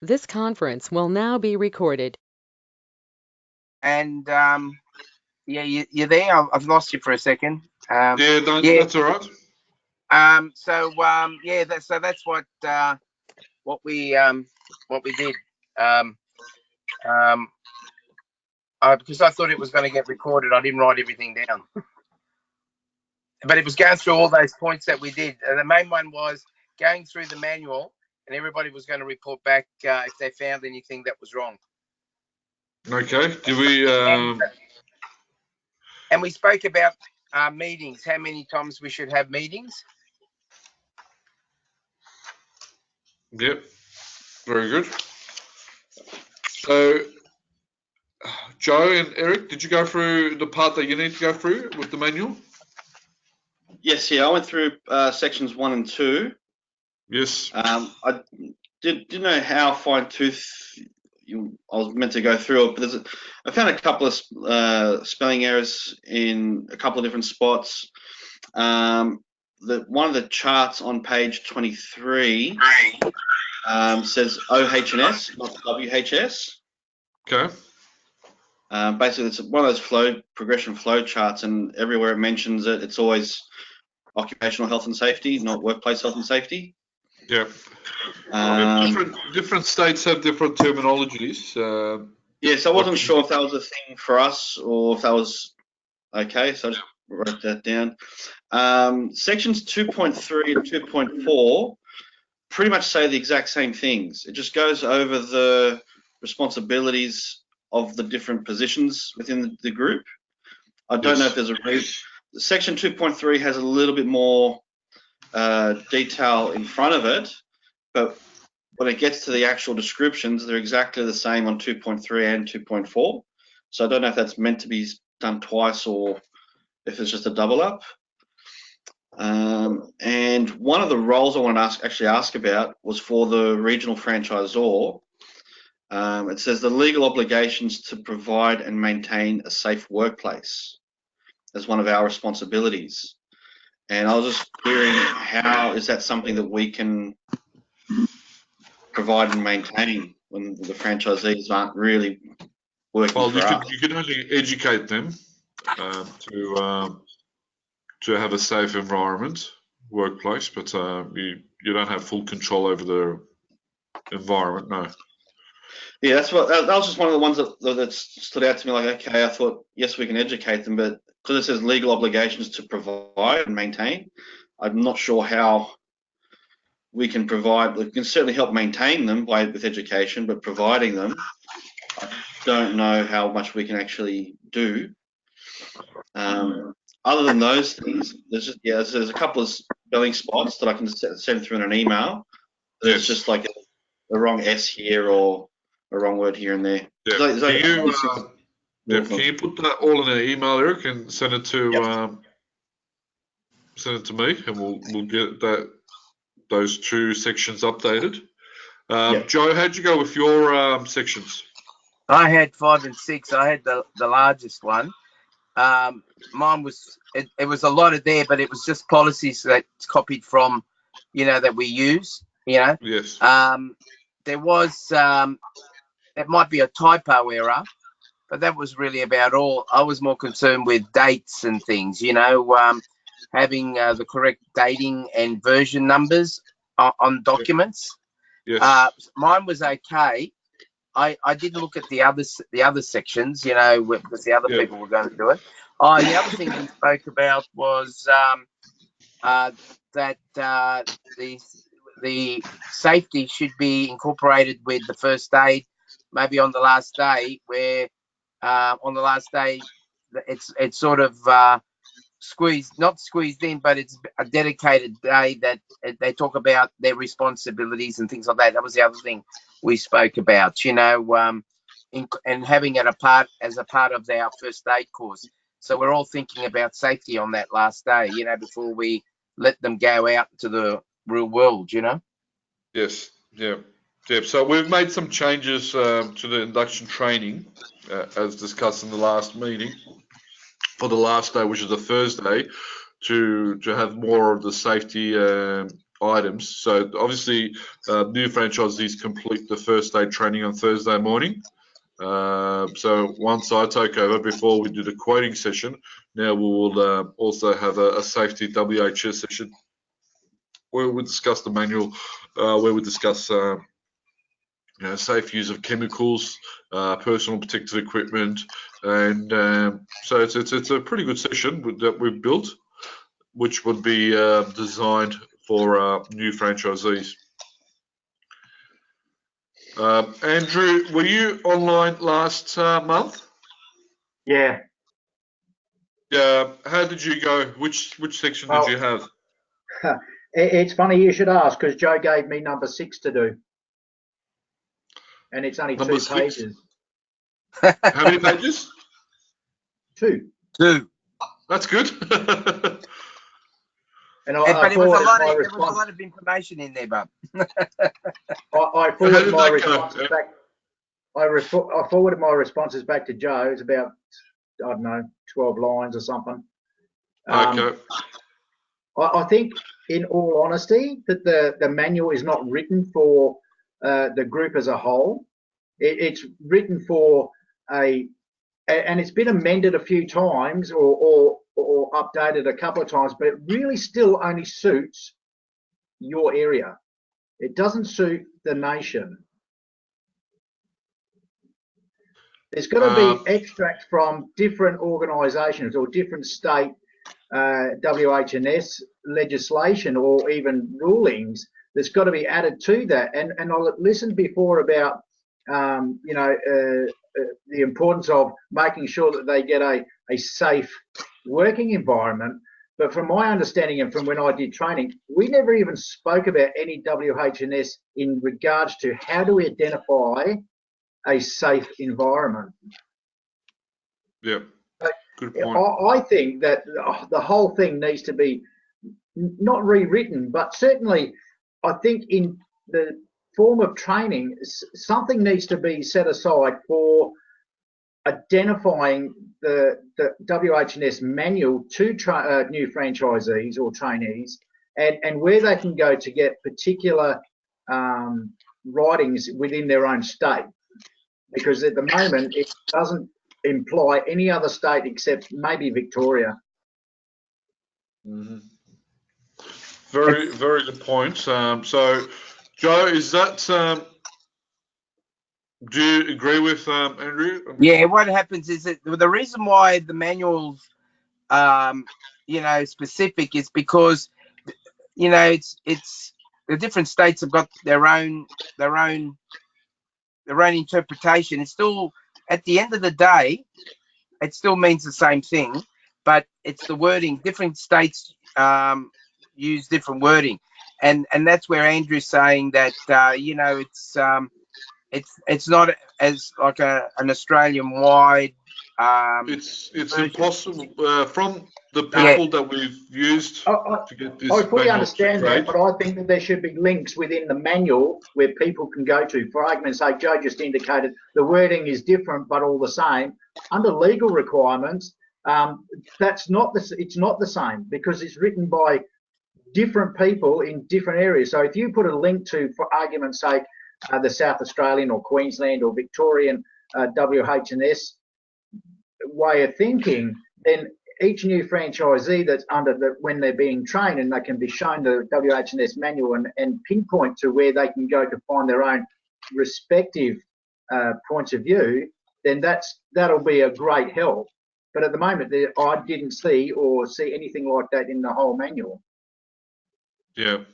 This conference will now be recorded. And yeah, you're there. I've lost you for a second. Yeah, that's all right. So yeah, that's what we did. Because I thought it was going to get recorded, I didn't write everything down. But it was going through all those points that we did. The main one was going through the manual, and everybody was going to report back if they found anything that was wrong. Okay. Do we? And we spoke about meetings. How many times we should have meetings? Yep. Very good. So, Joe and Eric, did you go through the part that you need to go through with the manual? Yes, yeah, I went through sections 1 and 2. Yes. I didn't know how fine-tooth I was meant to go through it, but I found a couple of spelling errors in a couple of different spots. One of the charts on page 23 says OH&S, not WHS. Okay. Basically, it's one of those progression flow charts, and everywhere it mentions it, it's always occupational health and safety, not workplace health and safety. Yeah. Different states have different terminologies. Yeah, so I wasn't sure if that was a thing for us or if that was okay, so I just wrote that down. Sections 2.3 and 2.4 pretty much say the exact same things. It just goes over the responsibilities of the different positions within the group. I don't know if there's a reason. Section 2.3 has a little bit more detail in front of it, but when it gets to the actual descriptions, they're exactly the same on 2.3 and 2.4. So I don't know if that's meant to be done twice or if it's just a double up. And one of the roles I want to ask about was for the regional franchisor. It says the legal obligations to provide and maintain a safe workplace as one of our responsibilities. And I was just querying, how is that something that we can provide and maintain when the franchisees aren't really working for us? You can only educate them to have a safe environment, workplace, but you don't have full control over the environment, no. Yeah, that was just one of the ones that stood out to me. Like, okay, I thought, yes, we can educate them, but because it says legal obligations to provide and maintain, I'm not sure how we can provide. We can certainly help maintain them with education, but providing them, I don't know how much we can actually do. Other than those things, there's a couple of spelling spots that I can send through in an email. There's just like a wrong S here or a wrong word here and there. Yeah. Can you put that all in an email, Eric, and send it to me, and we'll get those two sections updated. Joe, how'd you go with your sections? I had 5 and 6. I had the largest one. Mine was it was a lot of there, but it was just policies that's copied from, that we use. Yes. There was it might be a typo error, but that was really about all. I was more concerned with dates and things, having the correct dating and version numbers on documents. Yes. Mine was okay. I did look at the other sections, because the other people were going to do it. The other thing we spoke about was that the safety should be incorporated with the first aid, maybe on the last day, where on the last day it's sort of not squeezed in, but it's a dedicated day that they talk about their responsibilities and things like that. That was the other thing we spoke about, and having it as a part of our first aid course. So we're all thinking about safety on that last day, before we let them go out to the real world, Yes. Yeah. Yeah. So we've made some changes to the induction training, as discussed in the last meeting, for the last day, which is the Thursday, to have more of the safety items. So obviously, new franchisees complete the first day training on Thursday morning. So once I take over, before we do the quoting session, now we will also have a safety WHS session where we discuss the manual, where we discuss safe use of chemicals, personal protective equipment, and so it's a pretty good session that we've built, which would be designed for new franchisees. Andrew, were you online last month? Yeah. How did you go? Which section did you have? It's funny you should ask, because Joe gave me number 6 to do, and it's only Number 2 6? pages. How many pages? 2. That's good. And But there was a lot of information in there, Bob. I forwarded my responses back. I forwarded my responses back to Joe. It's about, I don't know, 12 lines or something. Okay. I think, in all honesty, that the manual is not written for the group as a whole. It's written for and it's been amended a few times or updated a couple of times, but it really still only suits your area. It doesn't suit the nation. There's got to be extracts from different organisations or different state WHS legislation or even rulings that's got to be added to that. And I listened before about the importance of making sure that they get a safe working environment. But from my understanding and from when I did training, we never even spoke about any WHS in regards to how do we identify a safe environment. Yeah, good point. I think that the whole thing needs to be not rewritten, but certainly I think in the form of training, something needs to be set aside for identifying the WHS manual to new franchisees or trainees, and where they can go to get particular writings within their own state. Because at the moment, it doesn't imply any other state except maybe Victoria. Mm-hmm. Very, very good point. So, Joe, is that? Do you agree with Andrew? Yeah. What happens is that the reason why the manual's, specific is because, it's the different states have got their own interpretation. It's still, at the end of the day, it still means the same thing, but it's the wording. Different states use different wording, and that's where Andrew's saying that it's not as like an Australian wide. It's version. impossible from the people that we've used to get this. I fully manual understand to that, grade. but I think that there should be links within the manual where people can go to. For argument's sake, Joe just indicated the wording is different, but all the same. Under legal requirements, it's not the same because it's written by different people in different areas. So if you put a link to, for argument's sake, the South Australian or Queensland or Victorian WHS way of thinking, then each new franchisee that's when they're being trained and they can be shown the WHS manual and pinpoint to where they can go to find their own respective points of view, then that'll be a great help. But at the moment, I didn't see anything like that in the whole manual. Yeah.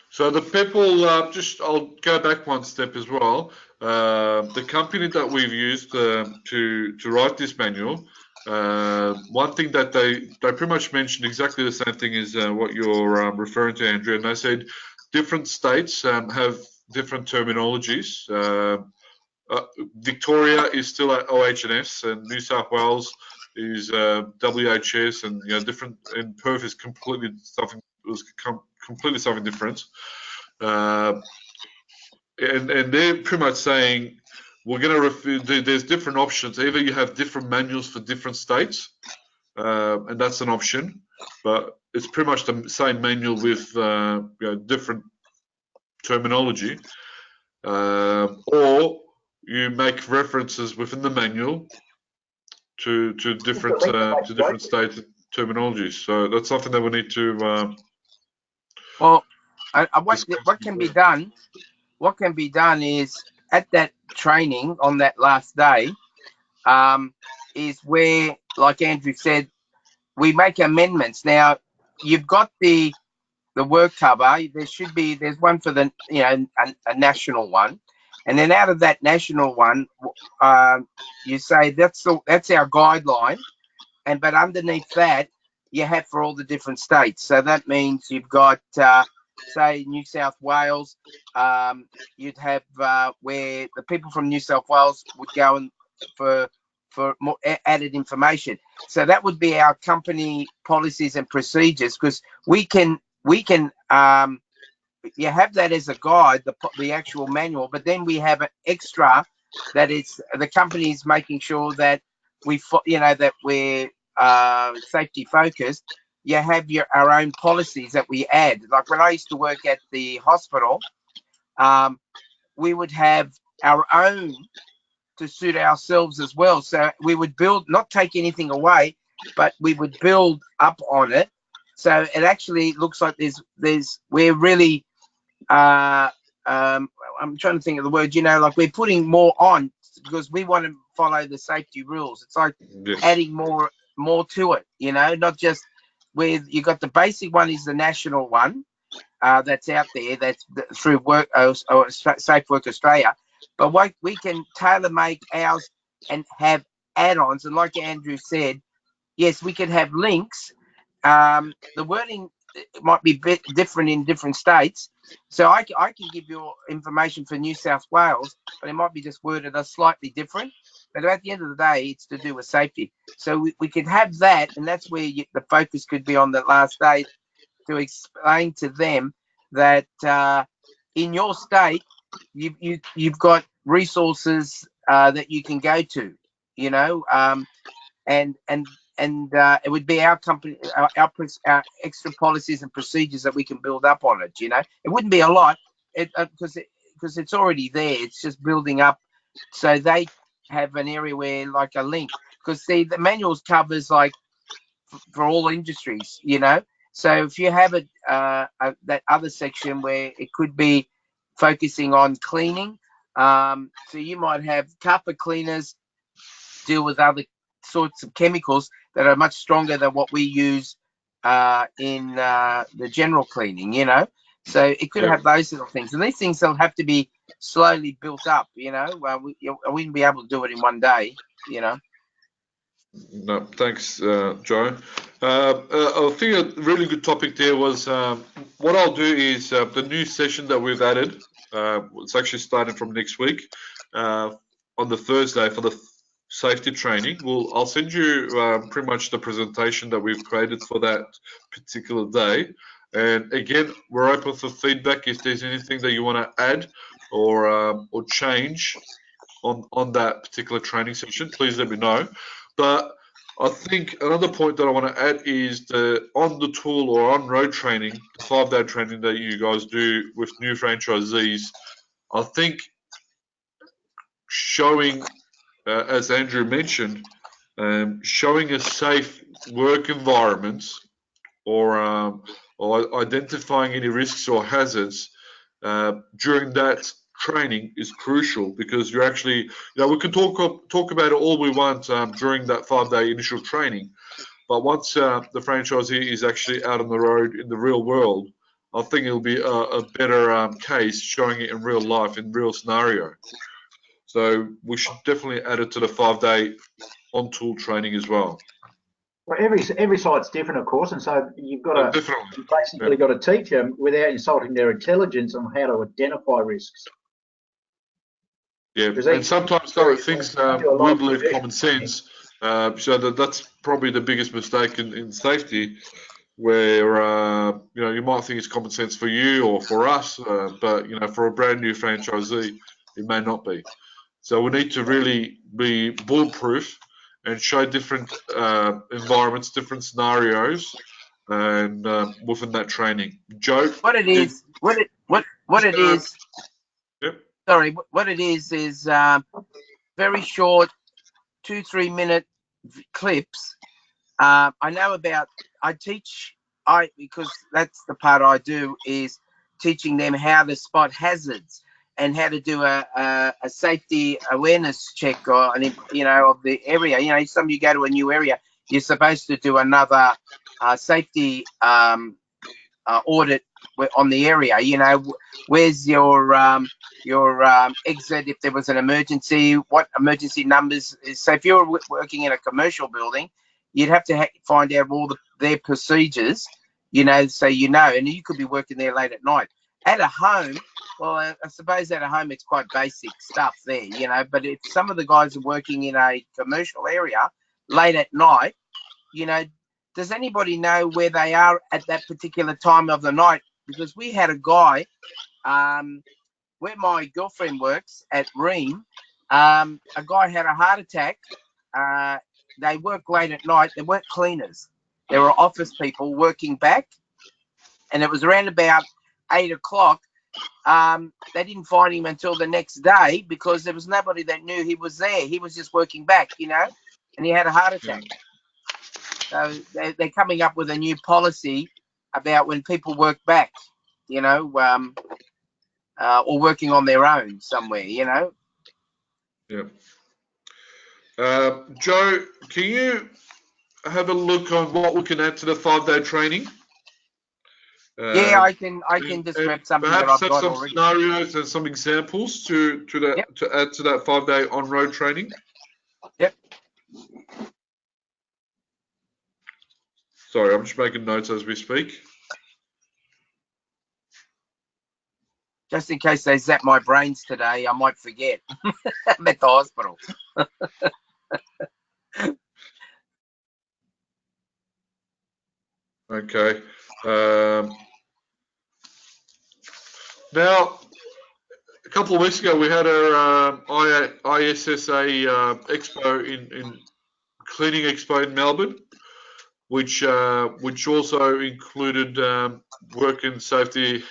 So the people, I'll go back one step as well. The company that we've used to write this manual, one thing that they pretty much mentioned exactly the same thing as what you're referring to, Andrew. And they said different states have different terminologies. Victoria is still at OHS, and New South Wales is WHS, and different. And Perth is completely something different. And they're pretty much saying we're going to there's different options. Either you have different manuals for different states, and that's an option. But it's pretty much the same manual with different terminology, or you make references within the manual to different state terminologies. So that's something that we need to. Well, what can be done? What can be done is at that training on that last day, is where, like Andrew said, we make amendments. Now you've got the work cover. There's one for the a national one, and then out of that national one, you say that's our guideline, but underneath that you have for all the different states. So that means you've got say New South Wales. You'd have where the people from New South Wales would go and for more added information. So that would be our company policies and procedures, because we can you have that as a guide, the actual manual, but then we have an extra that is the company is making sure that that we're safety focused. You have our own policies that we add. Like when I used to work at the hospital, we would have our own to suit ourselves as well. So we would build, not take anything away, but we would build up on it. So it actually looks like we're really I'm trying to think of the word, like we're putting more on because we want to follow the safety rules. It's like adding more to it, not just where you got the basic one is the national one that's out there, that's through work or Safe Work Australia, but we can tailor make ours and have add-ons. And like Andrew said, yes, we can have links. The wording might be a bit different in different states. So I can give you information for New South Wales, but it might be just worded a slightly different. But at the end of the day, it's to do with safety. So we could have that, and that's where the focus could be on the last day, to explain to them that in your state, you've got resources that you can go to, and it would be our company, our extra policies and procedures that we can build up on it. It wouldn't be a lot, because it's already there. It's just building up, so they have an area where like a link. Because see, the manuals covers like for all industries. So if you have that other section where it could be focusing on cleaning, so you might have carpet cleaners deal with other sorts of chemicals that are much stronger than what we use in the general cleaning, So it could have those little things, and these things will have to be slowly built up. I wouldn't be able to do it in one day. No, thanks, Joe. I think a really good topic there was what I'll do is the new session that we've added. It's actually starting from next week on the Thursday for the safety training. I'll send you pretty much the presentation that we've created for that particular day. And again, we're open for feedback. If there's anything that you want to add or change on that particular training session, please let me know. But I think another point that I want to add is the on the tool or on road training, the 5-day training that you guys do with new franchisees. I think showing, as Andrew mentioned, showing a safe work environment or identifying any risks or hazards during that training is crucial, because you're actually, we can talk about it all we want during that 5-day initial training, but once the franchisee is actually out on the road in the real world, I think it'll be a better case showing it in real life, in real scenario. So we should definitely add it to the 5-day on-tool training as well. Well, every site's different, of course, and so you've got to basically got to teach them without insulting their intelligence on how to identify risks. Yeah, and sometimes things we believe common sense. So that's probably the biggest mistake in safety, where you might think it's common sense for you or for us, but for a brand new franchisee, it may not be. So we need to really be bulletproof and show different environments, different scenarios, and within that training. Joe, what it is, what it is. Yep. Sorry, what it is very short, 2-3 minute clips. I know about. Because that's the part I do, is teaching them how to spot hazards and how to do a safety awareness check, or of the area. Some you go to a new area, you're supposed to do another safety audit on the area. Where's your exit if there was an emergency? What emergency numbers? So if you're working in a commercial building, you'd have to find out all their procedures, so and you could be working there late at night. At a home, well, I suppose at a home it's quite basic stuff there, but if some of the guys are working in a commercial area late at night, does anybody know where they are at that particular time of the night? Because we had a guy, where my girlfriend works at Ream, a guy had a heart attack. They work late at night. They weren't cleaners. They were office people working back. And it was around about 8 o'clock. They didn't find him until the next day because there was nobody that knew he was there. He was just working back, and he had a heart attack. So they're coming up with a new policy about when people work back, or working on their own somewhere, Yeah. Joe, can you have a look on what we can add to the 5-day training? Yeah, I can just grab something that I've got already. Perhaps have some scenarios and some examples to add to that 5-day on-road training. Yep. Sorry, I'm just making notes as we speak. Just in case they zap my brains today, I might forget. I'm at the hospital. Okay. Now, a couple of weeks ago, we had our ISSA Expo in Cleaning Expo in Melbourne, which also included work and safety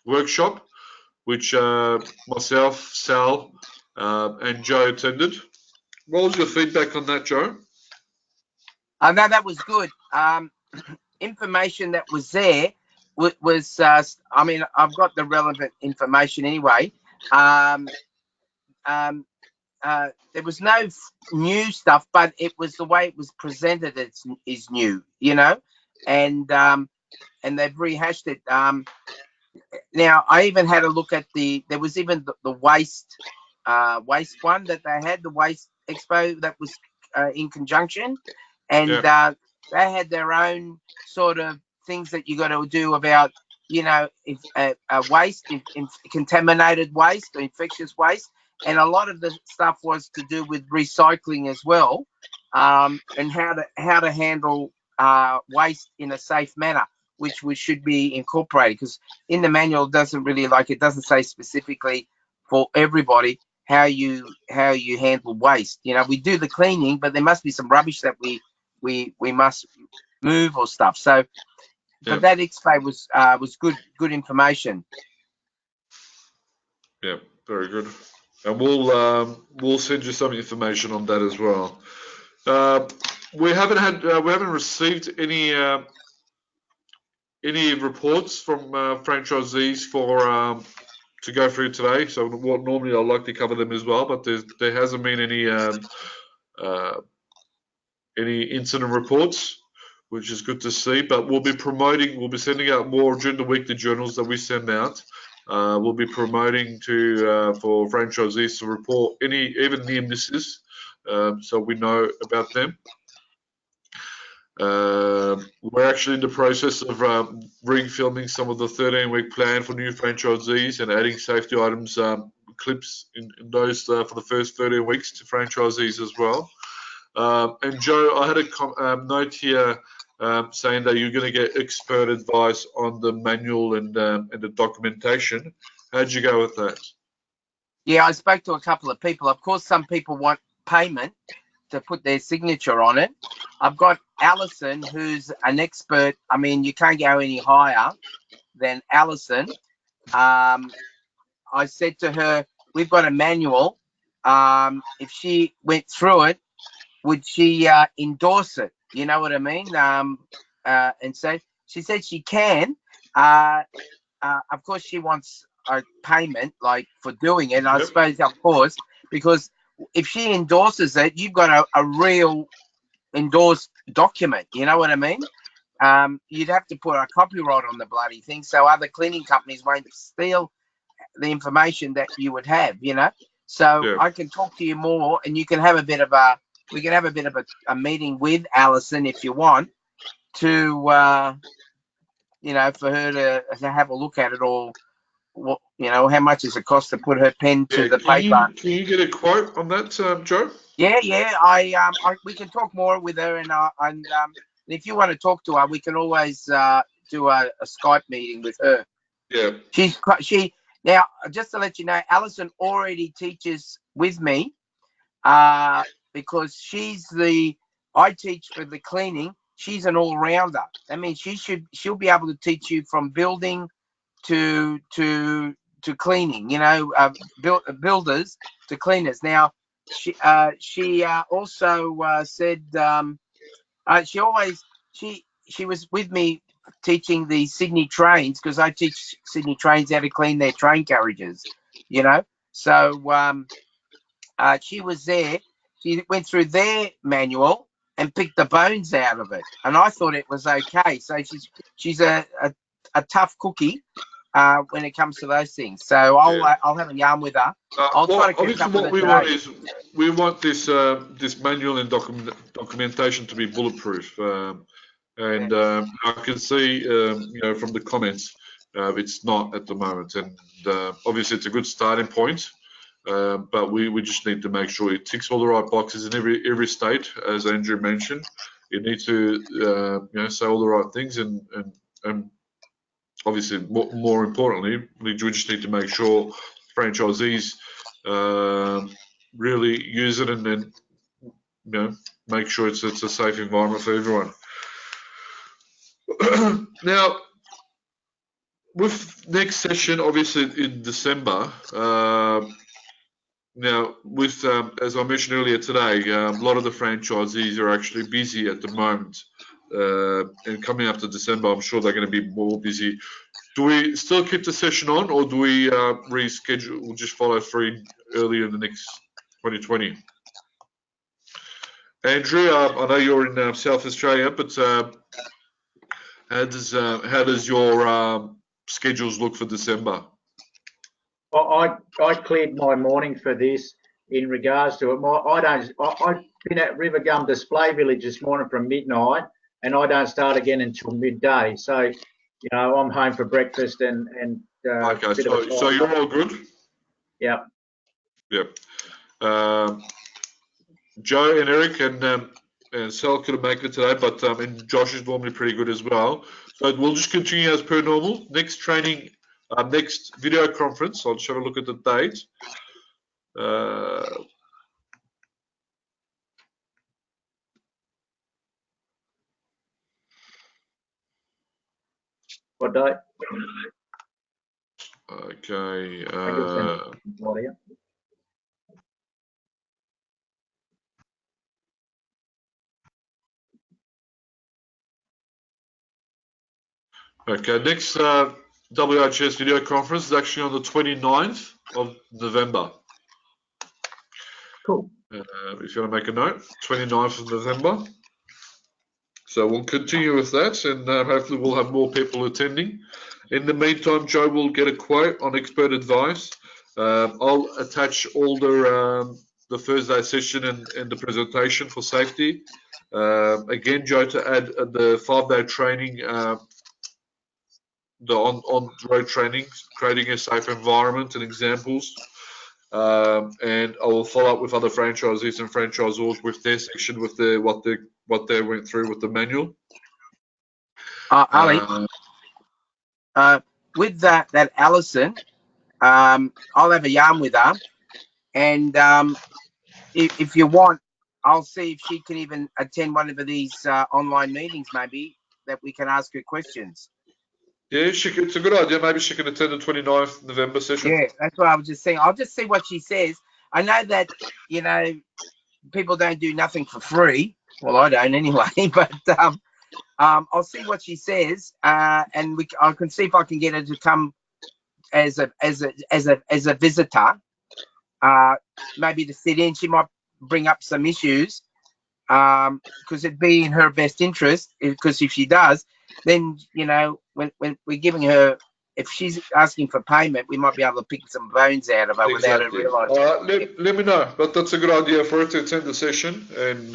workshop, which myself, Sal, and Joe attended. What was your feedback on that, Joe? No, that was good. Information that was there was I've got the relevant information anyway. There was no new stuff, but it was the way it was presented is new, and they've rehashed it. Now I even had a look at there was even the waste one that they had, the waste expo that was in conjunction, and they had their own sort of things that you got to do about, if waste, contaminated waste or infectious waste, and a lot of the stuff was to do with recycling as well, and how to handle waste in a safe manner, which should be incorporated, because in the manual it doesn't say specifically for everybody how you handle waste. We do the cleaning, but there must be some rubbish that we must move or stuff. So, but that expo was good information. Yeah, very good. And we'll send you some information on that as well. We haven't received any reports from franchisees for to go through today. So what normally I like to cover them as well, but there hasn't been any incident reports, which is good to see. But we'll be sending out more during the week, the journals that we send out. We'll be promoting for franchisees to report even near misses, so we know about them. We're actually in the process of re-filming some of the 13-week plan for new franchisees and adding safety items clips in those for the first 13 weeks to franchisees as well. And Joe, I had a note here saying that you're going to get expert advice on the manual and the documentation. How'd you go with that? Yeah, I spoke to a couple of people. Of course, some people want payment, to put their signature on it. I've got Alison, who's an expert. I mean, you can't go any higher than Alison. I said to her, we've got a manual. If she went through it, would she endorse it? You know what I mean? And so she said she can. Of course, she wants a payment, like, for doing it. And I suppose, of course, because if she endorses it, you've got a real endorsed document. You know what I mean? You'd have to put a copyright on the bloody thing so other cleaning companies won't steal the information that you would have, you know. So I can talk to you more, and you can have a bit of a, we can have a bit of a meeting with Alison if you want to, you know, for her to have a look at it, or what, you know, how much does it cost to put her pen to the paper? Can you get a quote on that, Joe? Yeah, we can talk more with her, and if you want to talk to her, we can always do a Skype meeting with her. Yeah. She now, just to let you know, Alison already teaches with me, because I teach for the cleaning. She's an all-rounder. That means she'll be able to teach you from building to cleaning. You know, builders to cleaners. Now, she also said she was with me teaching the Sydney trains, because I teach Sydney trains how to clean their train carriages. You know, so she was there. She went through their manual and picked the bones out of it, and I thought it was okay. So she's a tough cookie when it comes to those things. So I'll have a yarn with her. I'll try to catch obviously, up with what her we today. want is we want this manual and documentation to be bulletproof. And I can see, you know, from the comments, it's not at the moment. And obviously, it's a good starting point. But we just need to make sure it ticks all the right boxes in every state, as Andrew mentioned. You need to you know, say all the right things, and obviously, more importantly, we just need to make sure franchisees really use it, and then, you know, make sure it's a safe environment for everyone. Now, with next session, obviously in December. Now, with as I mentioned earlier today, a lot of the franchisees are actually busy at the moment, and coming up to December, I'm sure they're going to be more busy. Do we still keep the session on, or do we reschedule? We'll just follow through early in the next 2020. Andrew, I know you're in South Australia, but how does your schedules look for December? I cleared my morning for this in regards to it. I've been at River Gum Display Village this morning from midnight, and I don't start again until midday. So, you know, I'm home for breakfast and okay. So you're all good. Yeah. Yep. Joe and Eric and Sal couldn't make it today, but and Josh is normally pretty good as well. So we'll just continue as per normal. Next training, next video conference. I'll just have a look at the date. What day? Okay. Okay, next WHS video conference is actually on the 29th of November. Cool. If you want to make a note, 29th of November. So we'll continue with that, and hopefully we'll have more people attending. In the meantime, Joe will get a quote on expert advice. I'll attach all the Thursday session and the presentation for safety. Again, Joe, to add the 5-day training, the on-road training, creating a safe environment and examples. And I will follow up with other franchisees and franchisors with their section, with what they went through with the manual. Ali, with that Alison, I'll have a yarn with her, and if you want, I'll see if she can even attend one of these online meetings, maybe, that we can ask her questions. Yeah, it's a good idea. Maybe she can attend the 29th November session. Yeah, that's what I was just saying. I'll just see what she says. I know that, you know, people don't do nothing for free. Well, I don't anyway, but I'll see what she says, and I can see if I can get her to come as a visitor, maybe to sit in. She might bring up some issues, because it'd be in her best interest. Because if she does, then when we're giving her, if she's asking for payment, we might be able to pick some bones out of her without her Exactly. realising. All right, let me know. But that's a good idea for her to attend the session, and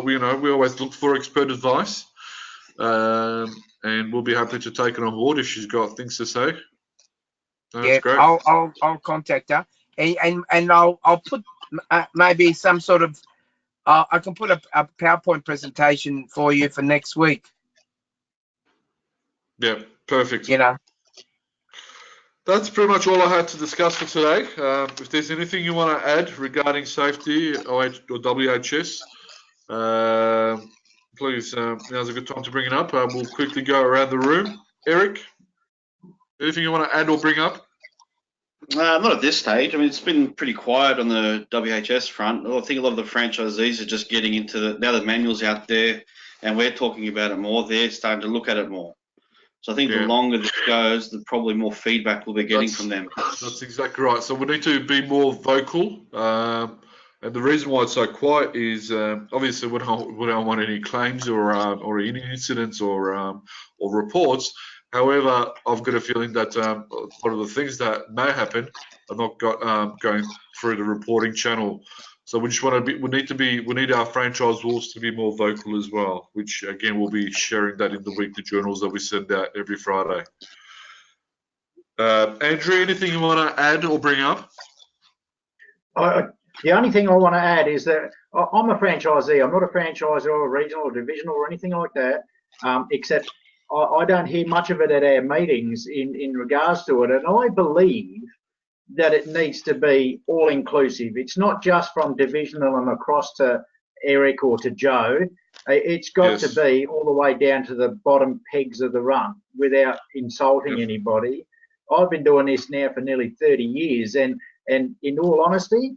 we always look for expert advice, and we'll be happy to take it on board if she's got things to say. That's Yeah, great. I'll contact her, and I'll put maybe some sort of I can put a PowerPoint presentation for you for next week. Yeah, perfect. That's pretty much all I had to discuss for today. If there's anything you want to add regarding safety or WHS, please, now's a good time to bring it up. We'll quickly go around the room. Eric, anything you want to add or bring up? Not at this stage. I mean, it's been pretty quiet on the WHS front. I think a lot of the franchisees are just getting into now the manual's out there and we're talking about it more. They're starting to look at it more. So I think the longer this goes, the probably more feedback we'll be getting from them. That's exactly right. So we need to be more vocal. And the reason why it's so quiet is obviously we don't want any claims or any incidents or reports. However, I've got a feeling that a lot of the things that may happen are not going through the reporting channel. So we just want to we need our franchise rules to be more vocal as well, which again we'll be sharing that in the weekly journals that we send out every Friday. Andrew, anything you want to add or bring up? The only thing I want to add is that I'm a franchisee. I'm not a franchisor or a regional or divisional or anything like that, except I don't hear much of it at our meetings in regards to it. And I believe that it needs to be all-inclusive. It's not just from divisional and across to Eric or to Joe. It's got to be all the way down to the bottom pegs of the run without insulting anybody. I've been doing this now for nearly 30 years, and in all honesty,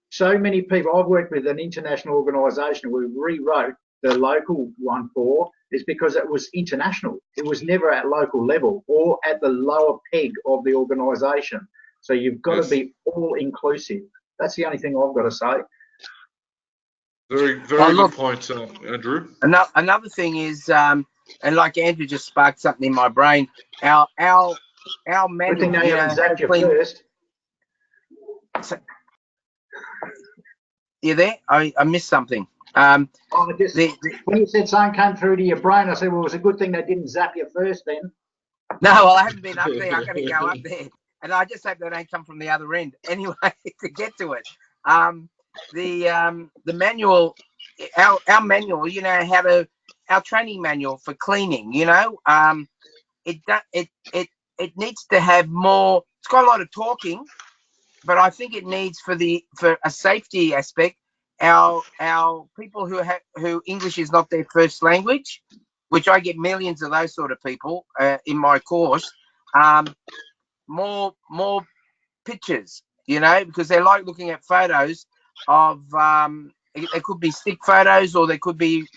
so many people, I've worked with an international organisation we rewrote the local one for, is because it was international. It was never at local level or at the lower peg of the organisation. So you've got to be all inclusive. That's the only thing I've got to say. Very good point, Andrew. Another thing is, and like Andrew just sparked something in my brain, our manual. Good thing they haven't zapped you first. So, you there? I missed something. When you said something came through to your brain, I said, well, it was a good thing they didn't zap you first then. No, well, I haven't been up there. I've got to go up there. And I just hope they don't come from the other end. Anyway, to get to it, the manual, our manual, our training manual for cleaning, it needs to have more. It's got a lot of talking, but I think it needs for a safety aspect. Our people who English is not their first language, which I get millions of those sort of people in my course. More pictures, because they like looking at photos of. They could be stick photos, or they could be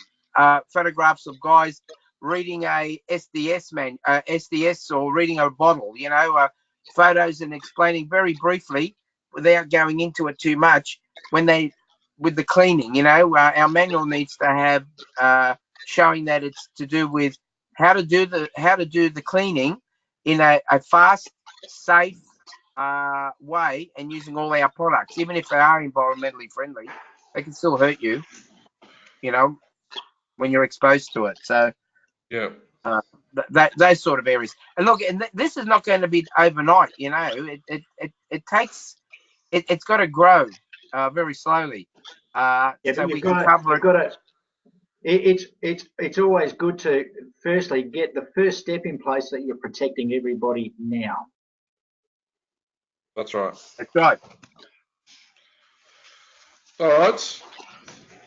photographs of guys reading a SDS or reading a bottle. Photos and explaining very briefly without going into it too much with the cleaning. Our manual needs to have showing that it's to do with how to do the cleaning in a fast, safe way, and using all our products. Even if they are environmentally friendly, they can still hurt you, when you're exposed to it. So those sort of areas. And look, this is not going to be overnight. It takes. It's got to grow very slowly. So we can cover it. It's always good to firstly get the first step in place that you're protecting everybody now. That's right. That's right. All right.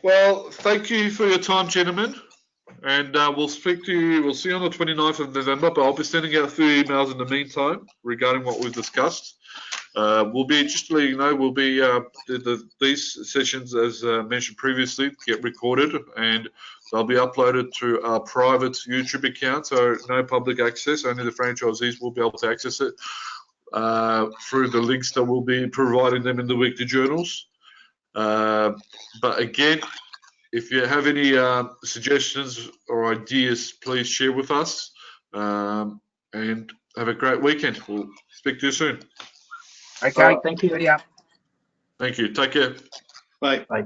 Well, thank you for your time, gentlemen. And we'll speak to you. We'll see you on the 29th of November, but I'll be sending out a few emails in the meantime regarding what we've discussed. We'll be, just to let you know, we'll be, these sessions, as mentioned previously, get recorded and they'll be uploaded to our private YouTube account, so no public access, only the franchisees will be able to access it through the links that we'll be providing them in the weekly journals. But again, if you have any suggestions or ideas, please share with us. And have a great weekend. We'll speak to you soon. Okay. Thank you. See ya. Thank you. Take care. Bye. Bye.